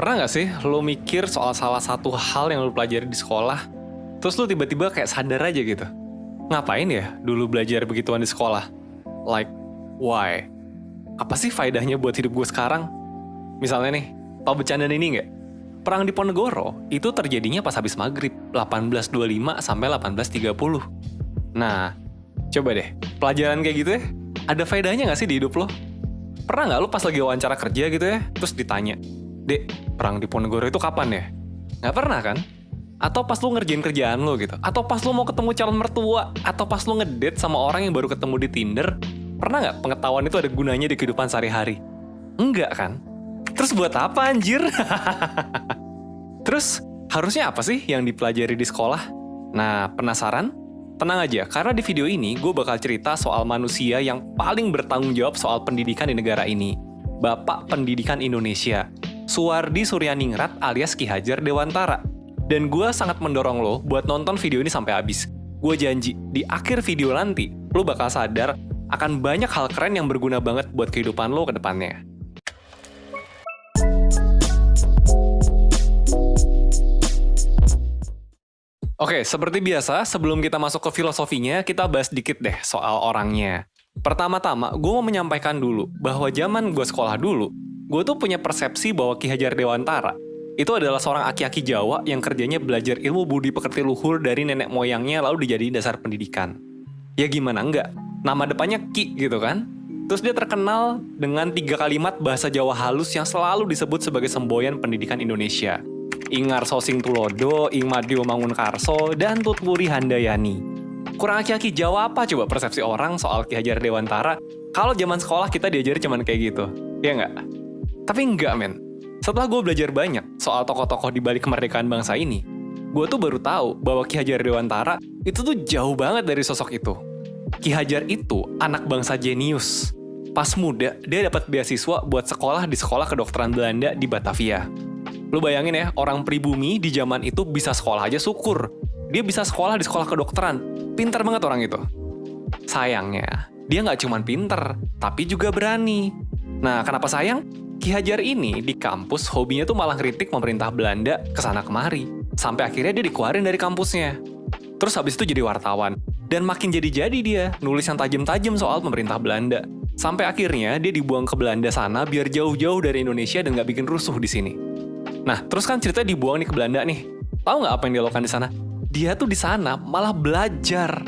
Pernah nggak sih lo mikir soal salah satu hal yang lo pelajari di sekolah, terus lo tiba-tiba kayak sadar aja gitu? Ngapain ya dulu belajar begituan di sekolah? Like, why? Apa sih faedahnya buat hidup gue sekarang? Misalnya nih, tau bercandaan ini nggak? Perang di Ponegoro itu terjadinya pas habis maghrib, 1825 sampai 1830. Nah, coba deh, pelajaran kayak gitu ya, ada faedahnya nggak sih di hidup lo? Pernah nggak lo pas lagi wawancara kerja gitu ya, terus ditanya, Dek, perang di Ponegoro itu kapan ya? Nggak pernah kan? Atau pas lo ngerjain kerjaan lo gitu? Atau pas lo mau ketemu calon mertua? Atau pas lo ngedate sama orang yang baru ketemu di Tinder? Pernah nggak pengetahuan itu ada gunanya di kehidupan sehari-hari? Enggak kan? Terus buat apa anjir? Terus harusnya apa sih yang dipelajari di sekolah? Nah, penasaran? Tenang aja, karena di video ini gue bakal cerita soal manusia yang paling bertanggung jawab soal pendidikan di negara ini. Bapak Pendidikan Indonesia, Suwardi Suryaningrat alias Ki Hajar Dewantara. Dan gue sangat mendorong lo buat nonton video ini sampai habis. Gue janji, di akhir video nanti, lo bakal sadar akan banyak hal keren yang berguna banget buat kehidupan lo ke depannya. Oke, seperti biasa, sebelum kita masuk ke filosofinya, kita bahas dikit deh soal orangnya. Pertama-tama, gue mau menyampaikan dulu bahwa zaman gue sekolah dulu, gue tuh punya persepsi bahwa Ki Hajar Dewantara itu adalah seorang aki-aki Jawa yang kerjanya belajar ilmu budi pekerti luhur dari nenek moyangnya lalu dijadiin dasar pendidikan. Ya gimana enggak? Nama depannya Ki gitu kan? Terus dia terkenal dengan 3 kalimat bahasa Jawa halus yang selalu disebut sebagai semboyan pendidikan Indonesia. Ingar Sosing Tulodo, Ing Madio Mangunkarso, dan Tutwuri Handayani. Kurang aki-aki Jawa apa coba persepsi orang soal Ki Hajar Dewantara kalau zaman sekolah kita diajari cuman kayak gitu? Ya nggak? Tapi enggak men. Setelah gue belajar banyak soal tokoh-tokoh di balik kemerdekaan bangsa ini, gue tuh baru tahu bahwa Ki Hajar Dewantara itu tuh jauh banget dari sosok itu. Ki Hajar itu anak bangsa jenius. Pas muda, dia dapat beasiswa buat sekolah di sekolah kedokteran Belanda di Batavia. Lu bayangin ya, orang pribumi di zaman itu bisa sekolah aja syukur. Dia bisa sekolah di sekolah kedokteran. Pinter banget orang itu. Sayangnya, dia nggak cuma pinter, tapi juga berani. Nah, kenapa sayang? Ki Hajar ini di kampus hobinya tuh malah kritik pemerintah Belanda kesana kemari. Sampai akhirnya dia dikeluarin dari kampusnya. Terus habis itu jadi wartawan. Dan makin jadi-jadi dia, nulis yang tajam-tajam soal pemerintah Belanda. Sampai akhirnya dia dibuang ke Belanda sana biar jauh-jauh dari Indonesia dan nggak bikin rusuh di sini. Nah, terus kan ceritanya dibuang nih ke Belanda nih. Tahu nggak apa yang dia lakukan di sana? Dia tuh di sana malah belajar.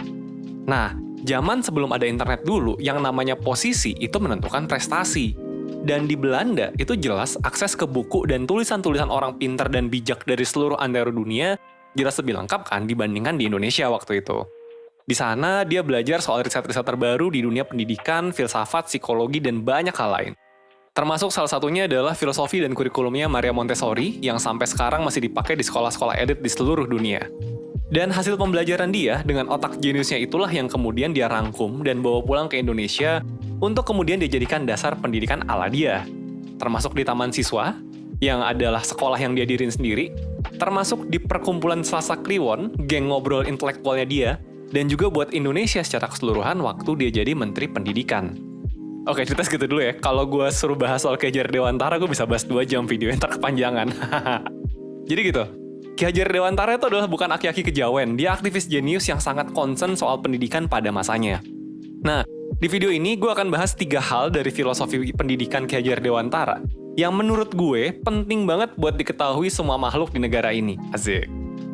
Nah, zaman sebelum ada internet dulu, yang namanya posisi itu menentukan prestasi. Dan di Belanda itu jelas akses ke buku dan tulisan-tulisan orang pintar dan bijak dari seluruh antero dunia jelas lebih lengkap kan dibandingkan di Indonesia waktu itu. Di sana dia belajar soal riset-riset terbaru di dunia pendidikan, filsafat, psikologi, dan banyak hal lain. Termasuk salah satunya adalah filosofi dan kurikulumnya Maria Montessori yang sampai sekarang masih dipakai di sekolah-sekolah elit di seluruh dunia. Dan hasil pembelajaran dia dengan otak jeniusnya itulah yang kemudian dia rangkum dan bawa pulang ke Indonesia untuk kemudian dijadikan dasar pendidikan ala dia. Termasuk di Taman Siswa, yang adalah sekolah yang dia diriin sendiri, termasuk di perkumpulan Selasa Kliwon, geng ngobrol intelektualnya dia, dan juga buat Indonesia secara keseluruhan waktu dia jadi Menteri Pendidikan. Oke, cerita segitu dulu ya. Kalau gue suruh bahas soal Ki Hajar Dewantara, gue bisa bahas 2 jam video yang terkepanjangan. Jadi gitu, Ki Hajar Dewantara itu adalah bukan aki-aki kejawen. Dia aktivis jenius yang sangat concern soal pendidikan pada masanya. Nah, di video ini gue akan bahas 3 hal dari filosofi pendidikan Ki Hajar Dewantara yang menurut gue penting banget buat diketahui semua makhluk di negara ini. Asik.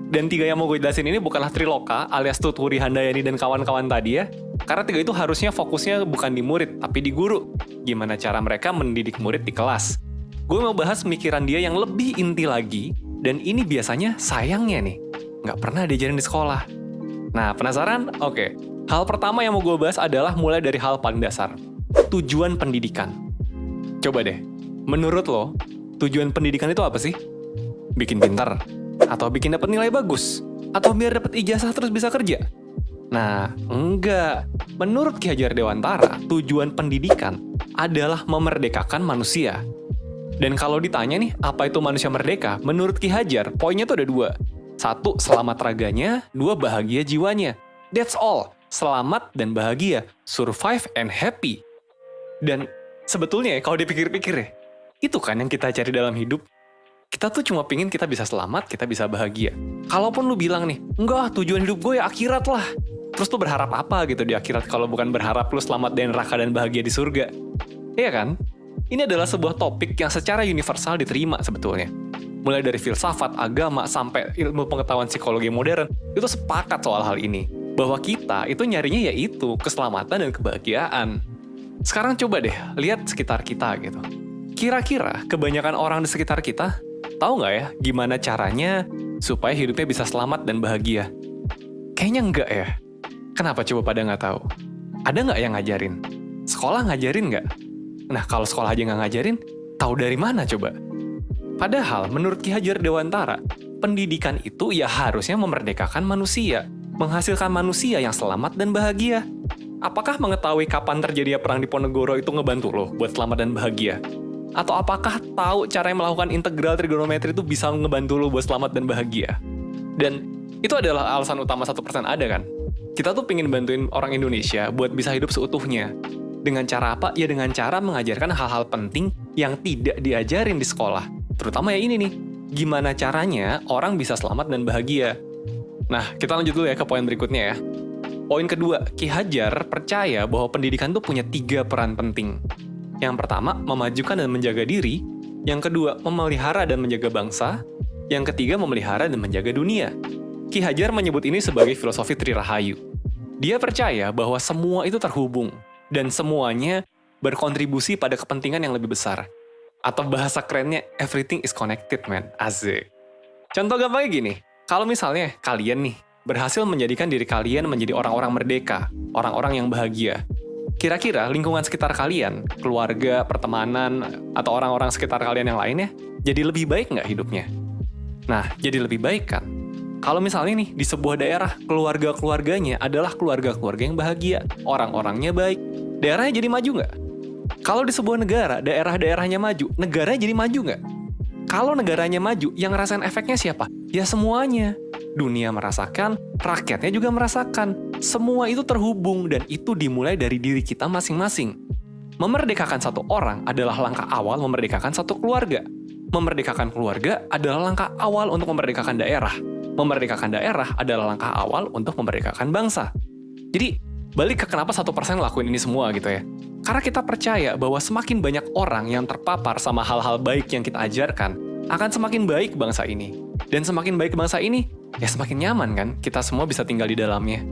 Dan 3 yang mau gue jelasin ini bukanlah Triloka alias Tutwuri Handayani dan kawan-kawan tadi ya. Karena 3 itu harusnya fokusnya bukan di murid, tapi di guru. Gimana cara mereka mendidik murid di kelas. Gue mau bahas pemikiran dia yang lebih inti lagi, dan ini biasanya sayangnya nih, nggak pernah diajarin di sekolah. Nah, penasaran? Oke. Hal pertama yang mau gue bahas adalah mulai dari hal paling dasar. Tujuan pendidikan. Coba deh, menurut lo, tujuan pendidikan itu apa sih? Bikin pintar? Atau bikin dapat nilai bagus? Atau biar dapat ijazah terus bisa kerja? Nah, enggak. Menurut Ki Hajar Dewantara, tujuan pendidikan adalah memerdekakan manusia. Dan kalau ditanya nih, apa itu manusia merdeka? Menurut Ki Hajar, poinnya tuh ada 2. 1, selamat raganya. 2, bahagia jiwanya. That's all. Selamat dan bahagia. Survive and happy. Dan sebetulnya kalau dipikir-pikir ya, itu kan yang kita cari dalam hidup. Kita tuh cuma pingin kita bisa selamat, kita bisa bahagia. Kalaupun lu bilang nih, enggak, tujuan hidup gue ya akhirat lah. Terus lu berharap apa gitu di akhirat kalau bukan berharap lu selamat dari neraka dan bahagia di surga? Iya kan? Ini adalah sebuah topik yang secara universal diterima sebetulnya. Mulai dari filsafat, agama, sampai ilmu pengetahuan psikologi modern, itu sepakat soal hal ini. Bahwa kita itu nyarinya yaitu keselamatan dan kebahagiaan. Sekarang coba deh, lihat sekitar kita gitu. Kira-kira kebanyakan orang di sekitar kita tahu nggak ya gimana caranya supaya hidupnya bisa selamat dan bahagia? Kayaknya enggak ya. Kenapa coba pada nggak tahu? Ada nggak yang ngajarin? Sekolah ngajarin nggak? Nah, kalau sekolah aja nggak ngajarin, tahu dari mana coba? Padahal, menurut Ki Hajar Dewantara, pendidikan itu ya harusnya memerdekakan manusia, menghasilkan manusia yang selamat dan bahagia. Apakah mengetahui kapan terjadinya perang di Ponegoro itu ngebantu lo buat selamat dan bahagia? Atau apakah tahu cara melakukan integral trigonometri itu bisa ngebantu lo buat selamat dan bahagia? Dan itu adalah alasan utama 1% ada kan? Kita tuh pengen bantuin orang Indonesia buat bisa hidup seutuhnya. Dengan cara apa? Ya dengan cara mengajarkan hal-hal penting yang tidak diajarin di sekolah. Terutama ya ini nih, gimana caranya orang bisa selamat dan bahagia. Nah, kita lanjut dulu ya ke poin berikutnya ya. Poin kedua, Ki Hajar percaya bahwa pendidikan tuh punya 3 peran penting. Yang pertama, memajukan dan menjaga diri. Yang kedua, memelihara dan menjaga bangsa. Yang ketiga, memelihara dan menjaga dunia. Ki Hajar menyebut ini sebagai filosofi Tri Rahayu. Dia percaya bahwa semua itu terhubung, dan semuanya berkontribusi pada kepentingan yang lebih besar. Atau bahasa kerennya, everything is connected, man. Asik. Contoh gampangnya gini, kalau misalnya kalian nih, berhasil menjadikan diri kalian menjadi orang-orang merdeka, orang-orang yang bahagia. Kira-kira lingkungan sekitar kalian, keluarga, pertemanan, atau orang-orang sekitar kalian yang lainnya, jadi lebih baik nggak hidupnya? Nah, jadi lebih baik kan? Kalau misalnya nih, di sebuah daerah, keluarga-keluarganya adalah keluarga-keluarga yang bahagia, orang-orangnya baik, daerahnya jadi maju nggak? Kalau di sebuah negara, daerah-daerahnya maju, negaranya jadi maju nggak? Kalau negaranya maju, yang ngerasain efeknya siapa? Ya semuanya. Dunia merasakan, rakyatnya juga merasakan. Semua itu terhubung dan itu dimulai dari diri kita masing-masing. Memerdekakan satu orang adalah langkah awal memerdekakan satu keluarga. Memerdekakan keluarga adalah langkah awal untuk memerdekakan daerah. Memerdekakan daerah adalah langkah awal untuk memerdekakan bangsa. Jadi, balik ke kenapa 1% lakuin ini semua gitu ya. Karena kita percaya bahwa semakin banyak orang yang terpapar sama hal-hal baik yang kita ajarkan, akan semakin baik bangsa ini. Dan semakin baik bangsa ini, ya semakin nyaman kan kita semua bisa tinggal di dalamnya.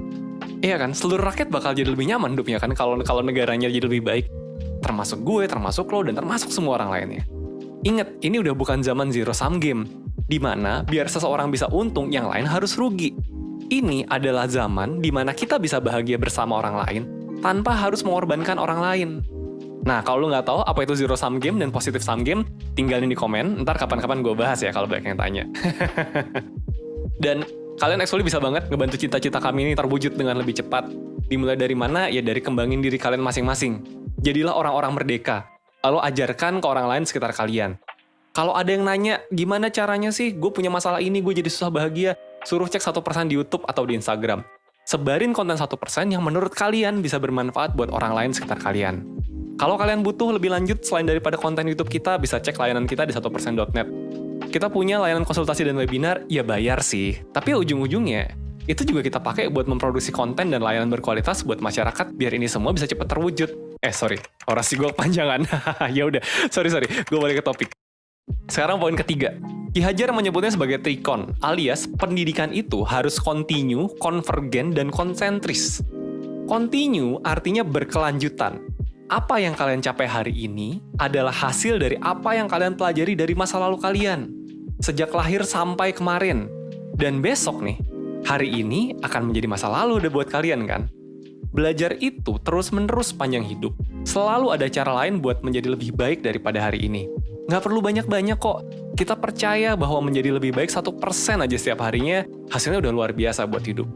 Iya kan, seluruh rakyat bakal jadi lebih nyaman hidupnya kan kalau negaranya jadi lebih baik. Termasuk gue, termasuk lo, dan termasuk semua orang lainnya. Ingat, ini udah bukan zaman zero sum game, di mana biar seseorang bisa untung, yang lain harus rugi. Ini adalah zaman di mana kita bisa bahagia bersama orang lain tanpa harus mengorbankan orang lain. Nah, kalau lo nggak tahu apa itu zero sum game dan positive sum game, tinggalin di komen, ntar kapan-kapan gue bahas ya kalau banyak yang tanya. Dan kalian actually bisa banget ngebantu cita-cita kami ini terwujud dengan lebih cepat. Dimulai dari mana? Ya dari kembangin diri kalian masing-masing. Jadilah orang-orang merdeka. Lalu ajarkan ke orang lain sekitar kalian. Kalau ada yang nanya, gimana caranya sih? Gue punya masalah ini, gue jadi susah bahagia. Suruh cek 1% di YouTube atau di Instagram. Sebarin konten 1% yang menurut kalian bisa bermanfaat buat orang lain sekitar kalian. Kalau kalian butuh lebih lanjut selain daripada konten YouTube kita, bisa cek layanan kita di 1%.net. Kita punya layanan konsultasi dan webinar, ya bayar sih. Tapi ujung-ujungnya, itu juga kita pakai buat memproduksi konten dan layanan berkualitas buat masyarakat biar ini semua bisa cepat terwujud. Orasi gue kepanjangan. Ya udah, sorry, gue balik ke topik. Sekarang poin ketiga. Ki Hajar menyebutnya sebagai trikon, alias pendidikan itu harus kontinu, konvergen, dan konsentris. Kontinu artinya berkelanjutan. Apa yang kalian capai hari ini adalah hasil dari apa yang kalian pelajari dari masa lalu kalian. Sejak lahir sampai kemarin. Dan besok nih, hari ini akan menjadi masa lalu udah buat kalian kan? Belajar itu terus-menerus panjang hidup. Selalu ada cara lain buat menjadi lebih baik daripada hari ini. Nggak perlu banyak-banyak kok. Kita percaya bahwa menjadi lebih baik 1% aja setiap harinya, hasilnya udah luar biasa buat hidup.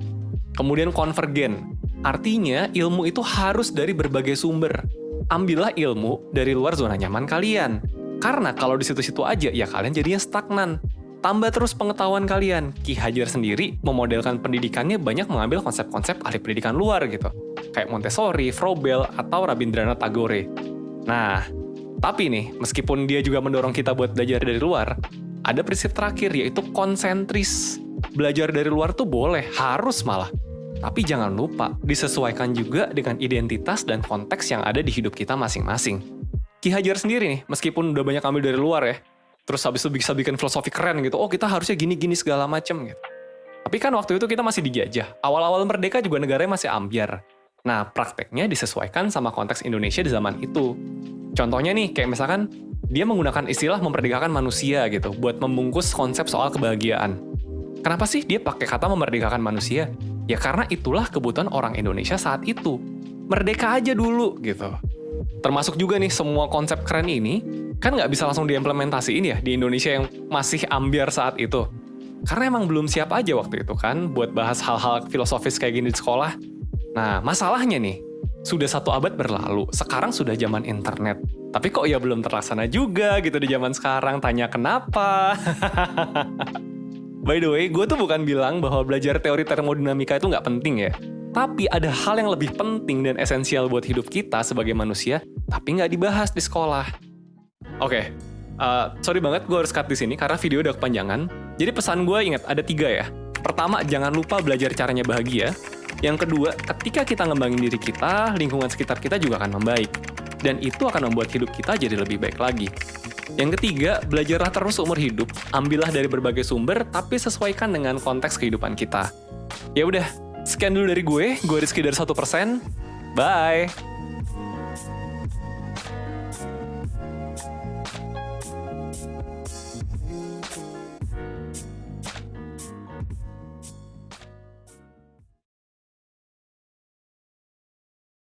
Kemudian konvergen. Artinya ilmu itu harus dari berbagai sumber. Ambillah ilmu dari luar zona nyaman kalian. Karena kalau di situ-situ aja, ya kalian jadinya stagnan. Tambah terus pengetahuan kalian. Ki Hajar sendiri memodelkan pendidikannya banyak mengambil konsep-konsep ahli pendidikan luar gitu. Kayak Montessori, Froebel, atau Rabindranath Tagore. Nah, tapi nih, meskipun dia juga mendorong kita buat belajar dari luar, Ada prinsip terakhir, yaitu konsentris. Belajar dari luar tuh boleh, harus malah. Tapi jangan lupa, disesuaikan juga dengan identitas dan konteks yang ada di hidup kita masing-masing. Ki Hajar sendiri nih, meskipun udah banyak ambil dari luar ya, terus habis itu bisa bikin filosofi keren gitu, oh kita harusnya gini-gini segala macem gitu. Tapi kan waktu itu kita masih dijajah, awal-awal merdeka juga negaranya masih ambyar. Nah, prakteknya disesuaikan sama konteks Indonesia di zaman itu. Contohnya nih, kayak misalkan, dia menggunakan istilah memerdekakan manusia gitu, buat membungkus konsep soal kebahagiaan. Kenapa sih dia pakai kata memerdekakan manusia? Ya karena itulah kebutuhan orang Indonesia saat itu. Merdeka aja dulu gitu. Termasuk juga nih semua konsep keren ini, kan nggak bisa langsung diimplementasiin ya di Indonesia yang masih ambyar saat itu. Karena emang belum siap aja waktu itu kan buat bahas hal-hal filosofis kayak gini di sekolah. Nah, masalahnya nih, sudah 1 abad berlalu, sekarang sudah zaman internet. Tapi kok ya belum terlaksana juga gitu di zaman sekarang, tanya kenapa? By the way, gue tuh bukan bilang bahwa belajar teori termodinamika itu nggak penting ya. Tapi ada hal yang lebih penting dan esensial buat hidup kita sebagai manusia, tapi nggak dibahas di sekolah. Oke, sorry banget gue harus cut di sini karena video udah kepanjangan. Jadi pesan gue ingat ada 3 ya. Pertama, jangan lupa belajar caranya bahagia. Yang kedua, ketika kita ngembangin diri kita, lingkungan sekitar kita juga akan membaik. Dan itu akan membuat hidup kita jadi lebih baik lagi. Yang ketiga, belajarlah terus seumur hidup, ambillah dari berbagai sumber, tapi sesuaikan dengan konteks kehidupan kita. Ya udah, sekian dulu dari gue Rizky dari 1%. Bye!